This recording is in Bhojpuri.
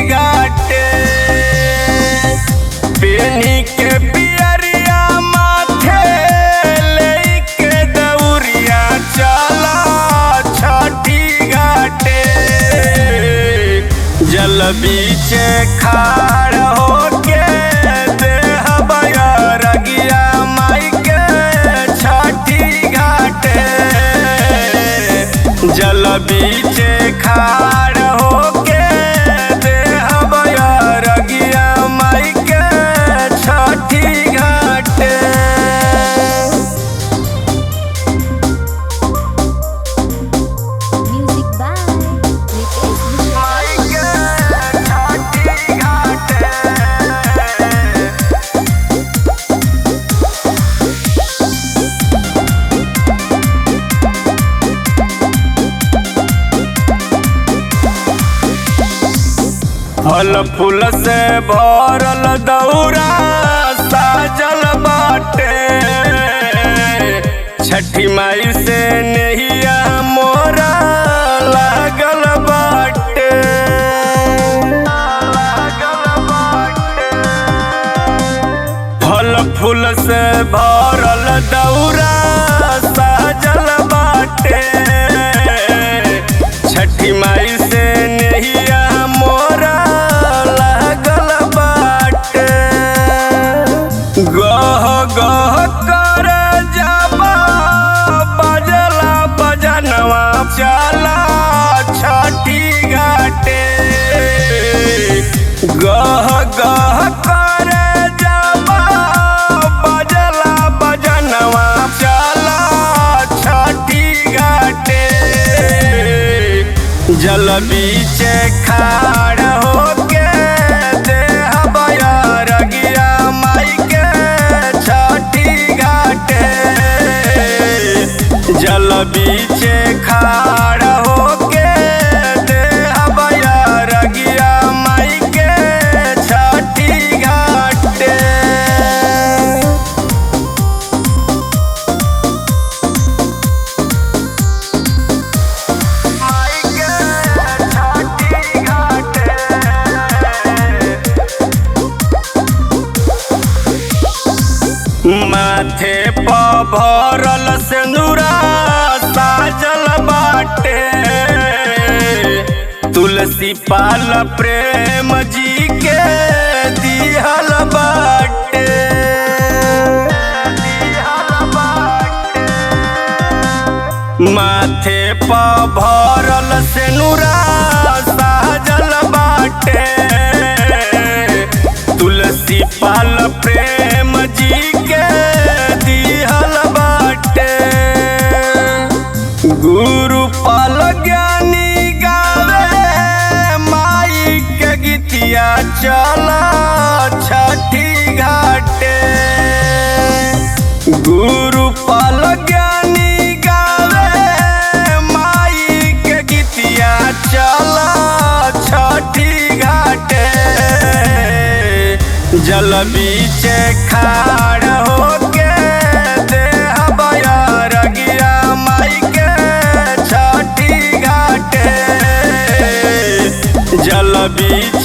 घाटे पेनी के पियरिया माथे लेके दौरिया चला छठी घाटे जल बीचे खाड़ होके देहबया रगिया माई के छठी घाटे जल बीचे खाड़ होके देहबया रगिया माई के छठी घाटे Music by Ritesh फल फूल से भरल दौरा साजल बाटे छठी माई से नैया मोरा लागल बाटे फल फूल से भरल दौरा साजल बाटे छठी माई से नैया मोरा लागल बाटे गह गह कर जाबा बजला बजनवा चला छठी घाटे गह गह कर जाबा बजला बजनवा चला छठी घाटे जल बीचे खाड़ होके देहबया रगिया माई के छठी घाटे जल बीचे खाड़ होके देहबया रगिया माई के छठी घाटे माथे प भरल सिंदूरा साजल बाटे तुलसी पाल प्रेम जी के दिहल बाटे माथे प भरल सिंदूरा साजल बाटे तुलसी पाल प्रेम जी के दिहल बाटे गुरु पाल ज्ञानी गावे माई के गीतिया चला छठी घाटे गुरु पाल ज्ञानी गावे माई के गीतिया चला छठी घाटे जल बीचे खाड़ होके देहबया रगिया माई के छठी घाटे जल बीच